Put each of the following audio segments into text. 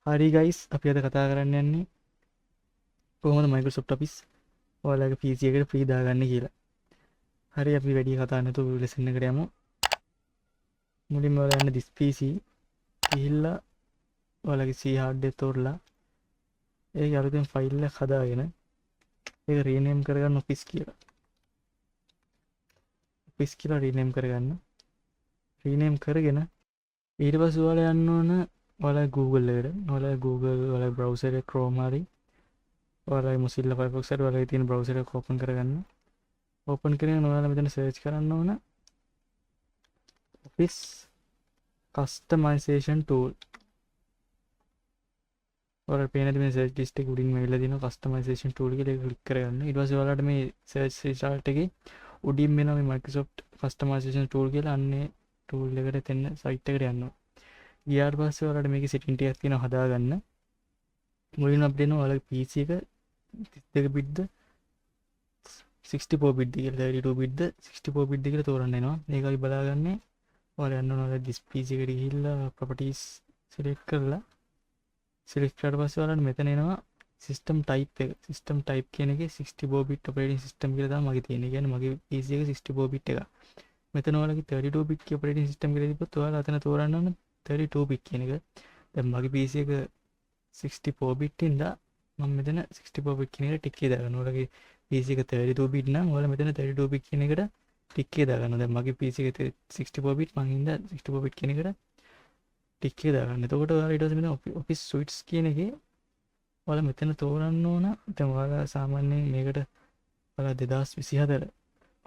හරි ගයිස්, අපි අද කතා කරන්න යන්නේ කොහොමද Microsoft Office ඔයාලගේ PC එකට ෆ්‍රී දාගන්න කියලා. හරි, අපි වැඩි කතා නැතුව ලෙසන් එකට යමු. මුලින්ම ඔයාලා යන්න this PC ගිහිල්ලා ඔයාලගේ C hard එක තෝරලා ඒකේ අලුතෙන් ෆයිල් එකක් හදාගෙන ඒක රීනේම් කරගන්න Office කියලා. Office කියලා රීනේම් කරගන්න. රීනේම් කරගෙන ඊට පස්සේ ඔයාලා යන්න ඕන ඔයාලා Google එකට. ඔයාලා Google ඔයාලා browser එක Chrome හරි ඔයාලා Mozilla Firefox හරි ඔයාලගේ තියෙන browser එක open කරගන්න. open කරගෙන ඔයාලා මෙතන search කරන්න ඕන Office customization tool. ඔයාලට පේන දේ මේ search list එක උඩින් මෙවිලා තියෙනවා customization tool කියලා. ඒක click කරගන්න. ඊට පස්සේ ඔයාලට මේ search result එකේ උඩින් මෙනවා මේ Microsoft customization tool කියලා. අන්නේ tool එකට එතන site එකට යන්න ඕන. ගියාට පස්සේ ඔයාලට මේකේ setting ටිකක් තියෙනවා හදාගන්න. මුලින්ම අපිට එනවා ඔයාලගේ PC එක 32 bit ද 64 bit ද කියලා 32 bit ද 64 bit ද කියලා තෝරන්න එනවා. මේක අපි බලාගන්නේ ඔයාලා යන්න ඕන ඔයාලා this PC එකට ගිහිල්ලා properties select කරලා select කරලා පස්සේ ඔයාලට මෙතන එනවා system type එක. system type කියන එකේ 64 bit operating system කියලා තමයි මගේ තියෙන්නේ. කියන්නේ මගේ PC එක 64 bit එකක්. මෙතන ඔයාලගේ 32 bit operating system කියලා තිබ්බොත් ඔයාලා අතන තෝරන්න ඕන 32 bit කියන එක. දැන් මගේ PC එක 64 bit ඉඳලා මම මෙතන 64 bit කියන එකට ටික් එක දාගන්නවා. ඔයාලගේ PC එක 32 bit නම් ඔයාලා මෙතන 32 bit කියන එකට ටික් එක දාගන්නවා. දැන් මගේ PC එක 64 bit මං හින්දා 64 bit කියන එකට ටික් එක දාගන්න. එතකොට ඔයාලා ඊට පස්සේ මෙතන Office Suites කියන එකේ ඔයාලා මෙතන තෝරන්න ඕන. දැන් ඔයාලා සාමාන්‍යයෙන් මේකට ඔයාලා 2024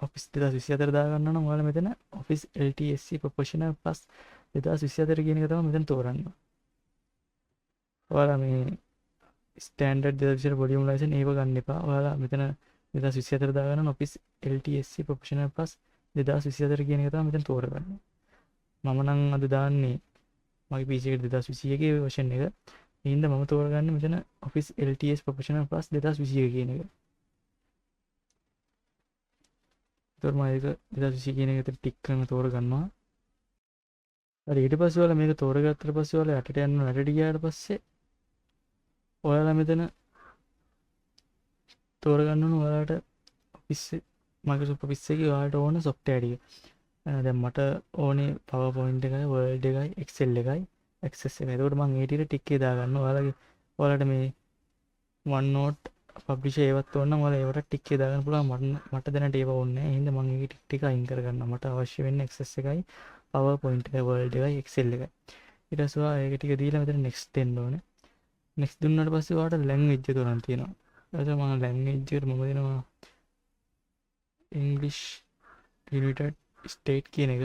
Office 2024 දාගන්න නම් ඔයාලා මෙතන Office LTSC Professional Plus 2024 කියන එක තමයි මෙතන තෝරන්න. ඔයාලා මේ ස්ටෑන්ඩඩ් 2024 වොලියුම් ලයිසන් ඒව ගන්න එපා. ඔයාලා මෙතන 2024 දාගන්න Office LTSC Professional Plus 2024 කියන එක තමයි මෙතන තෝරගන්න. මම නම් අද දාන්නේ මගේ PC එකට 2021 version එක. ඒ හින්දා මම තෝරගන්නේ මෙතන Office LTS Professional Plus 2021 කියන එක. ඒතර මම ඒක 2021 කියන එකට ටික් කරන තෝරගන්නවා. හරි, ඊට පස්සේ ඔයාලා මේක තෝරගත්තට පස්සේ ඔයාලා යටට යන්න යටට ගියාට පස්සේ ඔයාලා මෙතන තෝරගන්න ඕන ඔයාලට Office Microsoft Office එකේ ඔයාලට ඕන software ටික. දැන් මට ඕනේ PowerPoint එකයි, Word එකයි, Excel එකයි, Access එකයි. එතකොට මම ඒ ටික ටික් එකේ දාගන්නවා. ඔයාලට මේ OneNote Publisher ඒවත් ඕන නම් ඔයාලා ඒවට ටික් එකේ දාගන්න පුළුවන්. මට දැනට ඒව ඕනේ නැහැ. ඒ හින්දා මම ඒක ටික් ටික අයින් කරගන්නවා. මට අවශ්‍ය වෙන්නේ Access එකයි, PowerPoint එකයි, Word එකයි, Excel එකයි. ඊට පස්සේ ඔයා ඒක ටික දීලා මෙතන next දෙන්න ඕනේ. next දුන්නාට පස්සේ ඔයාලට language එක තෝරන්න තියෙනවා. ඊට මම language එකට මම දෙනවා English United State කියන එක.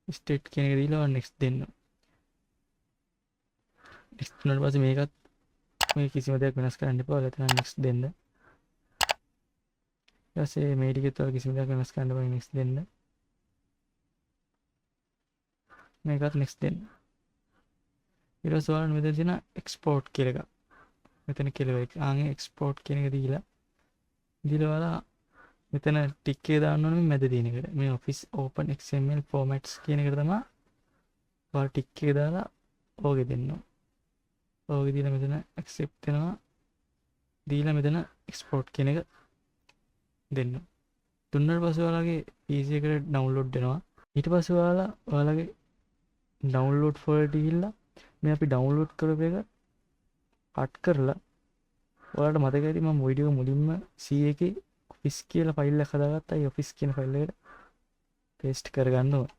state කියන එක දීලා ඔයා next දෙන්න. next දුන්නාට පස්සේ මේකත් මේ කිසිම දෙයක් වෙනස් කරන්න එපා. ඔයාලා එතන next දෙන්න. ඊට පස්සේ මේ ටිකත් ඔයාලා කිසිම දෙයක් වෙනස් කරන්න බෑ. next දෙන්න. මේකත් next දෙන්න. ඊට පස්සේ ඔයාලා මෙතන තියෙන export කියලා එකක්. මෙතන කියලා එක. ආන්ගේ export කියන එක දීලා ඔයාලා මෙතන ටික් එක දාන්න ඕනේ මේ මැද තියෙන එකට. මේ Office Open XML formats කියන එකට තමයි ඔයාලා ටික් එක දාලා ඕකේ දෙන්න ඕනේ. ඕකේ දීලා මෙතන accept වෙනවා. දීලා මෙතන export කියන එක දෙන්න. දුන්නාට පස්සේ ඔයාලගේ PC එකට download වෙනවා. ඊට පස්සේ ඔයාලගේ download folder ගිහිල්ලා මේ අපි download කරපු එක cut කරලා ඔයාලට මතක ඇති මම වීඩියෝ මුලින්ම C එකේ Office කියලා ෆයිල් එකක් හදාගත්තා. ඒ Office කියන ෆයිල් එකට paste කරගන්න ඕන.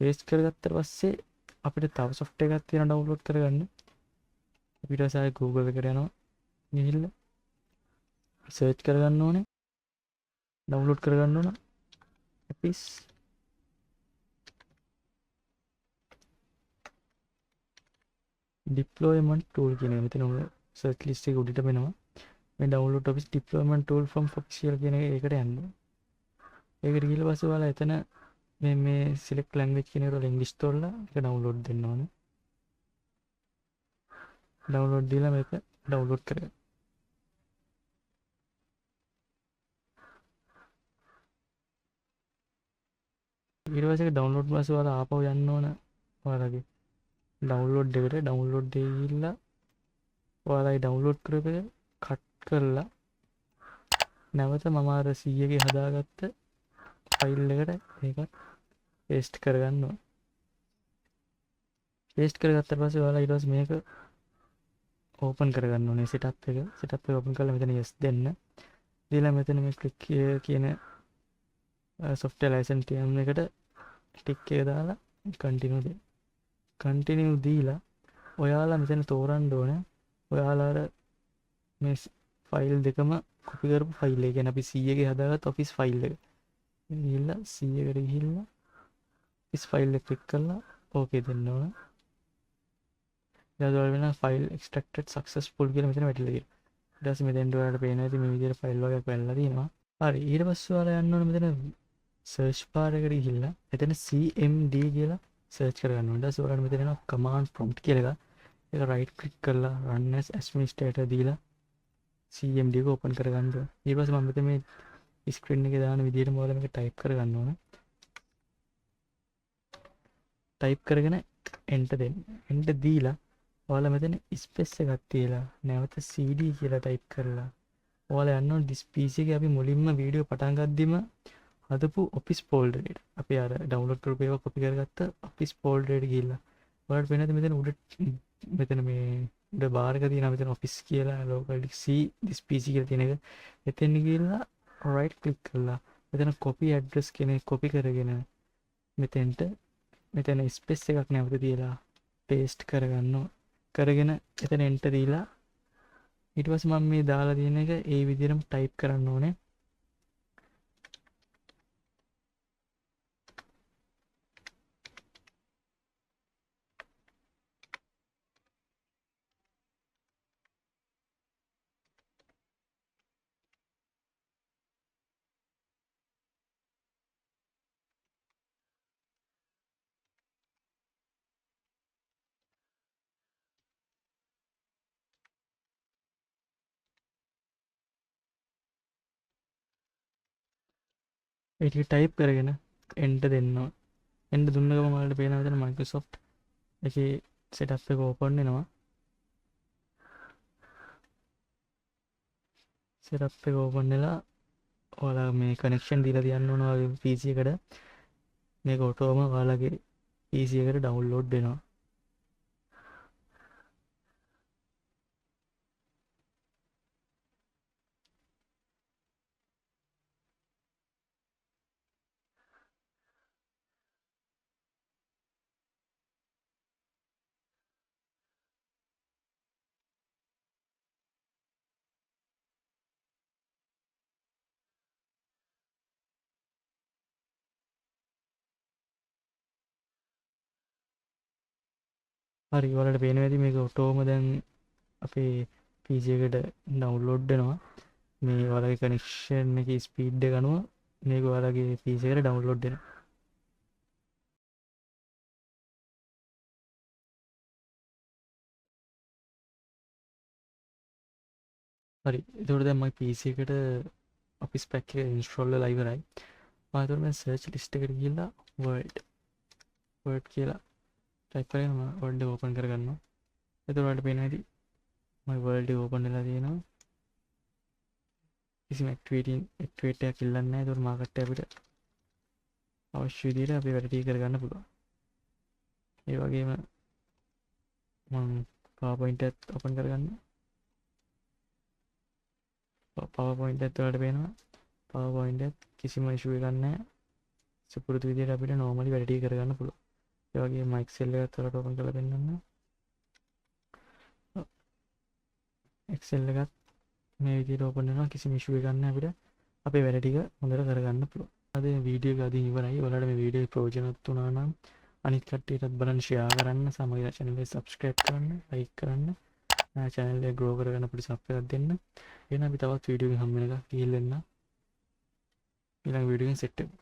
paste කරගත්තට පස්සේ අපිට තව software එකක් තියෙනවා download කරගන්න. ඊට පස්සේ Google එකට යනවා. ගිහිල්ලා search කරගන්න ඕනේ. download කරගන්න ඕන Office deployment tool කියන එක. මෙතන search list එක උඩට වෙනවා. මේ download Office deployment tool from official කියන එකට යන්න. ඒකට ගිහලා පස්සේ ඔයාලා එතන මේ select language කියන එක වල English තෝරලා ඒක download දෙන්න ඕනේ. download දීලා මේක download කරගන්න. ඊට පස්සේ ඒක download පස්සේ ඔයාලා ආපහු යන්න ඕන ඔයාලගේ ඩවුන්ලෝඩ් එකට ඩවුන්ලෝඩ් එකේ ගිහිල්ලා ඔයාලයි ඩවුන්ලෝඩ් කරපු එක කට් කරලා නැවත මම අර 100 ගේ හදාගත්ත ෆයිල් එකට ඒක පේස්ට් කරගන්න ඕන. පේස්ට් කරගත්තට පස්සේ ඔයාලා ඊට පස්සේ මේක ඕපන් කරගන්න ඕනේ සෙටප් එක ඕපන් කරලා මෙතන yes දෙන්න. දීලා මෙතන මේ ක්ලික් කියන software license term එකට ටික් එක දාලා continue දෙන්න. continue දීලා ඔයාලා මෙතන තෝරන්න ඕනේ ඔයාලා අර මේ ෆයිල් දෙකම කොපි කරපු ෆයිල් එක. කියන්නේ අපි 100 ගේ හදාගත්ත ඔෆිස් ෆයිල් එක. ගිහිල්ලා 100 එකට ගිහිල්ලා ඔෆිස් ෆයිල් එක ක්ලික් කරලා ඕකේ දෙන්න ඕන. ඊට පස්සේ වෙන ෆයිල් extracted successful කියලා මෙතන වැටිලා තියෙනවා. ඊට පස්සේ මෙතෙන්ට ඔයාලට පේනවා ඉතින් මේ විදිහට ෆයිල් වගේක් වැල්ලා තියෙනවා. හරි ඊට පස්සේ ඔයාලා යන්න ඕනේ මෙතන search bar එකට ගිහිල්ලා එතන cmd කියලා search කරගන්න ඕනේ. ඊට පස්සේ ඔයාලට මෙතන එනවා command prompt කියලා එකක්. ඒක right click කරලා run as administrator දීලා cmd එක open කරගන්න ඕනේ. ඊට පස්සේ මම මෙතන මේ screen එකේ දාන විදිහටම ඔයාලා මේක type කරගන්න ඕනේ. type කරගෙන enter දෙන්න. enter දීලා ඔයාලා මෙතන ස්පේස් එකක් තියලා නැවත cd කියලා type කරලා ඔයාලා යන්න ඕනේ this pc එකේ අපි මුලින්ම වීඩියෝ පටන් ගද්දිම හදපු office folder එකට. අපි අර download කරපු ඒවා copy කරගත්ත office folder එකට ගිහිල්ලා ඔයාලට පේනද මෙතන උඩ මෙතන මේ උඩ bar එක තියෙනවා මෙතන office කියලා local c this pc කියලා තියෙන එක. එතෙන් ගිහිල්ලා right click කරලා මෙතන copy address කියන එක copy කරගෙන මෙතන ස්පේස් එකක් නැවත තියලා paste කරගන්න ඕනේ. කරගෙන එතන enter දීලා ඊට පස්සේ මම මේ දාලා තියෙන එක ඒ විදිහටම type කරන්න ඕනේ. ඒ ටික type කරගෙන enter දෙන්න ඕනේ. enter දුන්න ගමන් ඔයාලට පේනවා මෙතන Microsoft එකේ setup එක open වෙනවා. setup එක open වෙලා ඔයාලා මේ connection දීලා තියන්න ඕන ඔයාගේ PC එකට. මේක ඔටෝම ඔයාලගේ PC එකට download වෙනවා. හරි ඔයාලට පේනවා ඇති මේක ඔටෝම දැන් අපේ PC එකට download වෙනවා. මේ ඔයාලගේ connection එකේ speed එක අනුව මේක ඔයාලගේ PC එකට download වෙනවා. හරි එතකොට දැන් මගේ PC එකට Office Pack එක install වෙලා ඉවරයි. මම එතකොට මේ search list එකට ගිහිල්ලා word කියලා type කරගෙන මම word එක open කරගන්නවා. එතකොට ඔයාලට පේනවා ඇති මගේ word එක open වෙලා තියෙනවා. කිසිම activate එකක් ඉල්ලන්නේ නැහැ. එතකොට මාකට් එක අපිට අවශ්‍ය විදිහට අපි වැඩ ටික කරගන්න පුළුවන්. ඒ වගේම මම PowerPoint එකත් open කරගන්නවා. PowerPoint එකත් ඔයාලට පේනවා. PowerPoint එකත් කිසිම issue එකක් නැහැ. සුපුරුදු විදිහට අපිට normally වැඩ ටික කරගන්න පුළුවන්. ඒ වගේම Excel එකත් ඔයාලට open කරලා පෙන්නන්න. Excel එකත් මේ විදිහට open වෙනවා. කිසිම issue එකක් නැහැ අපිට. අපේ වැඩ ටික හොඳට කරගන්න පුළුවන්. අද වීඩියෝ එක අදින් ඉවරයි. ඔයාලට මේ වීඩියෝ එක ප්‍රයෝජනවත් වුණා නම් අනිත් කට්ටියටත් බලන්න share කරන්න, සමගින් channel එක subscribe කරන්න, like කරන්න. channel එක grow කරගන්න අපිට sub එකක් දෙන්න. එහෙනම් අපි තවත් වීඩියෝ එකකින් හම්බ වෙනකම් ගිහින් එන්න. ඊළඟ වීඩියෝ එකෙන් set වෙමු.